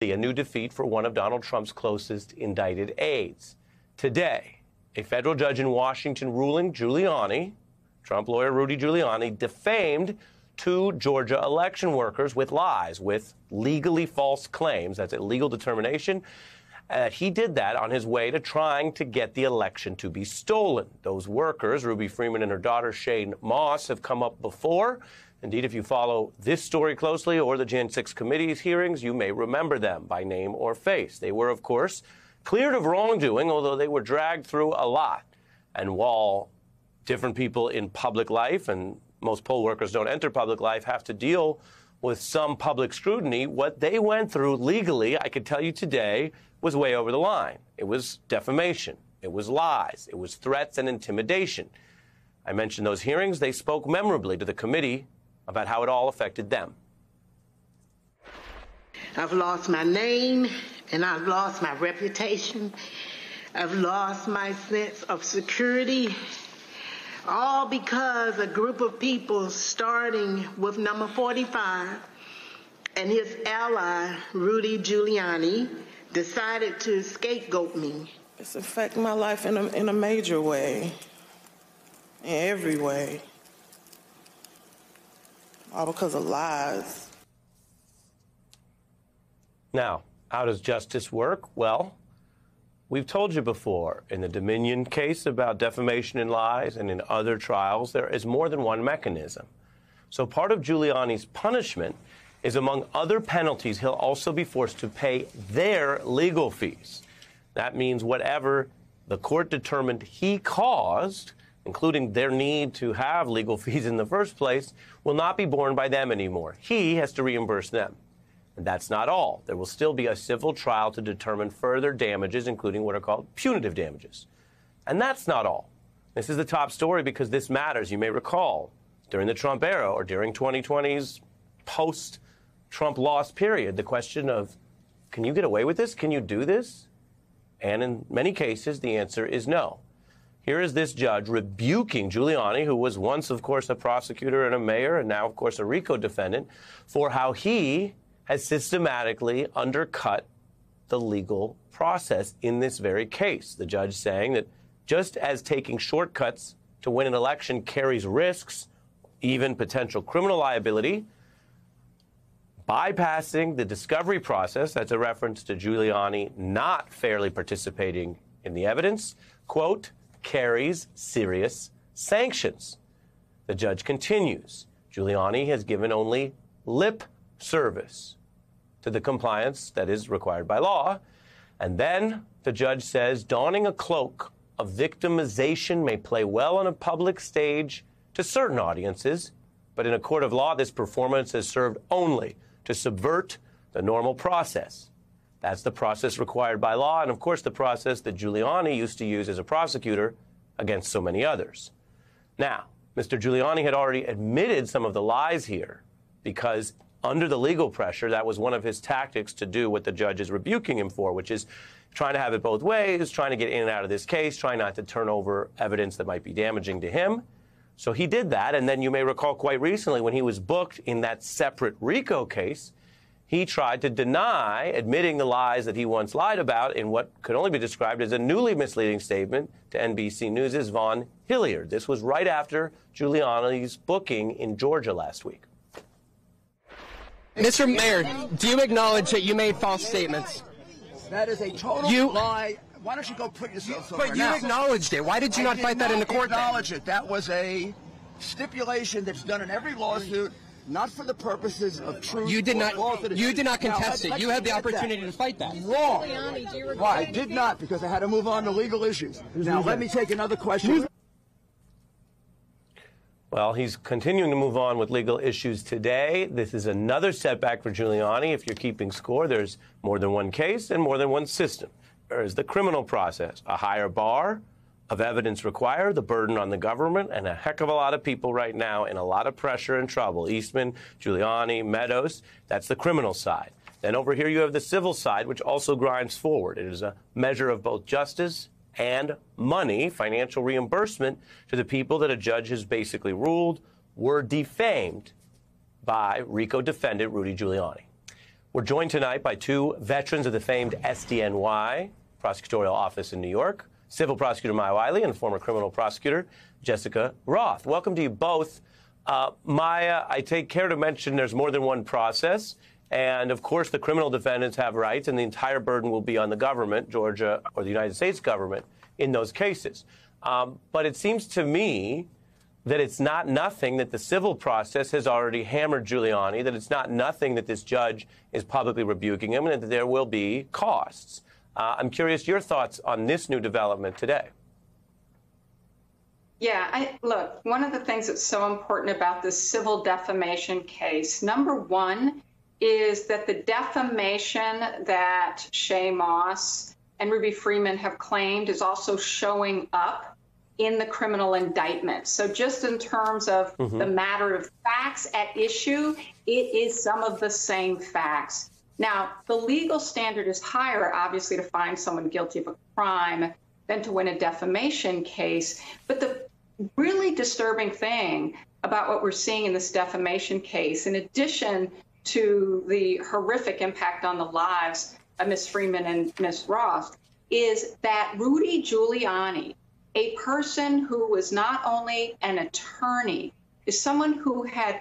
A new defeat for one of Donald Trump's closest indicted aides. Today, a federal judge in Washington ruling Giuliani, Trump lawyer Rudy Giuliani, defamed two Georgia election workers with lies, with legally false claims. That's a legal determination. He did that on his way to trying to get the election to be stolen. Those workers, Ruby Freeman and her daughter Shane Moss, have come up before. Indeed, if you follow this story closely or the Jan 6 committee's hearings, you may remember them by name or face. They were, of course, cleared of wrongdoing, although they were dragged through a lot. And while different people in public life, and most poll workers don't enter public life, have to deal with some public scrutiny, what they went through legally, I could tell you today, was way over the line. It was defamation. It was lies. It was threats and intimidation. I mentioned those hearings. They spoke memorably to the committee about how it all affected them. I've lost my name, and I've lost my reputation. I've lost my sense of security, all because a group of people, starting with number 45 and his ally, Rudy Giuliani, decided to scapegoat me. It's affecting my life in a major way, in every way. All because of lies. Now, how does justice work? Well, we've told you before, in the Dominion case about defamation and lies, and in other trials, there is more than one mechanism. So part of Giuliani's punishment is, among other penalties, he'll also be forced to pay their legal fees. That means whatever the court determined he caused, including their need to have legal fees in the first place, will not be borne by them anymore. He has to reimburse them. And that's not all. There will still be a civil trial to determine further damages, including what are called punitive damages. And that's not all. This is the top story because this matters. You may recall, during the Trump era or during 2020's post-Trump loss period, the question of, can you get away with this? Can you do this? And in many cases, the answer is no. Here is this judge rebuking Giuliani, who was once, of course, a prosecutor and a mayor, and now, of course, a RICO defendant, for how he has systematically undercut the legal process in this very case. The judge saying that just as taking shortcuts to win an election carries risks, even potential criminal liability, bypassing the discovery process, that's a reference to Giuliani not fairly participating in the evidence, quote, carries serious sanctions. The judge continues. Giuliani has given only lip service to the compliance that is required by law. And then the judge says, donning a cloak of victimization may play well on a public stage to certain audiences, but in a court of law, this performance has served only to subvert the normal process. That's the process required by law, and of course the process that Giuliani used to use as a prosecutor against so many others. Now, Mr. Giuliani had already admitted some of the lies here because under the legal pressure, that was one of his tactics to do what the judge is rebuking him for, which is trying to have it both ways, trying to get in and out of this case, trying not to turn over evidence that might be damaging to him. So he did that, and then you may recall quite recently when he was booked in that separate RICO case, he tried to deny admitting the lies that he once lied about in what could only be described as a newly misleading statement to NBC News' Vaughn Hilliard. This was right after Giuliani's booking in Georgia last week. Mr. Mayor, do you acknowledge that you made false statements? That is a total lie. Why don't you go put yourself somewhere now? But you acknowledged it. Why did you not fight that in the court? I acknowledge it. That was a stipulation that's done in every lawsuit. Not for the purposes of truth. You did not. You did not contest it. You had the opportunity to fight that. Wrong. Why? I did not, because I had to move on to legal issues. Now let me take another question. Well, he's continuing to move on with legal issues today. This is another setback for Giuliani. If you're keeping score, there's more than one case and more than one system. There is the criminal process, a higher bar of evidence required, the burden on the government, and a heck of a lot of people right now in a lot of pressure and trouble. Eastman, Giuliani, Meadows, that's the criminal side. Then over here you have the civil side, which also grinds forward. It is a measure of both justice and money, financial reimbursement to the people that a judge has basically ruled were defamed by RICO defendant Rudy Giuliani. We're joined tonight by two veterans of the famed SDNY prosecutorial office in New York, civil prosecutor Maya Wiley and former criminal prosecutor Jessica Roth. Welcome to you both. Maya, I take care to mention there's more than one process, and of course the criminal defendants have rights, and the entire burden will be on the government, Georgia or the United States government, in those cases. But it seems to me that it's not nothing that the civil process has already hammered Giuliani, that it's not nothing that this judge is publicly rebuking him, and that there will be costs. I'm curious your thoughts on this new development today. Yeah, look, one of the things that's so important about this civil defamation case, number one, is that the defamation that Shaye Moss and Ruby Freeman have claimed is also showing up in the criminal indictment. So just in terms of the matter of facts at issue, it is some of the same facts. Now, the legal standard is higher, obviously, to find someone guilty of a crime than to win a defamation case. But the really disturbing thing about what we're seeing in this defamation case, in addition to the horrific impact on the lives of Ms. Freeman and Ms. Roth, is that Rudy Giuliani, a person who was not only an attorney, is someone who had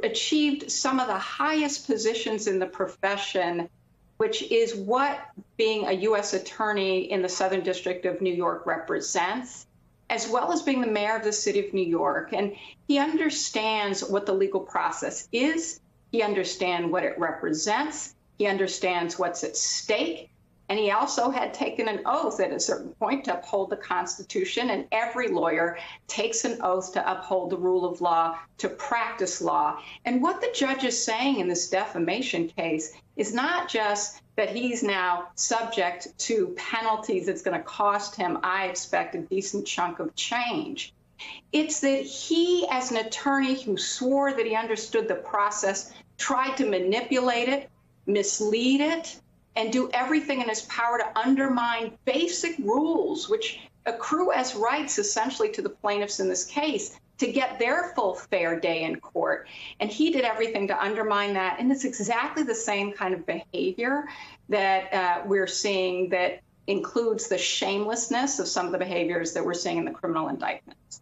achieved some of the highest positions in the profession, which is what being a U.S. attorney in the Southern District of New York represents, as well as being the mayor of the city of New York. And he understands what the legal process is. He understands what it represents. He understands what's at stake. And he also had taken an oath at a certain point to uphold the Constitution. And every lawyer takes an oath to uphold the rule of law, to practice law. And what the judge is saying in this defamation case is not just that he's now subject to penalties that's going to cost him, I expect, a decent chunk of change. It's that he, as an attorney who swore that he understood the process, tried to manipulate it, mislead it, and do everything in his power to undermine basic rules, which accrue as rights essentially to the plaintiffs in this case, to get their full fair day in court. And he did everything to undermine that. And it's exactly the same kind of behavior that we're seeing that includes the shamelessness of some of the behaviors that we're seeing in the criminal indictments.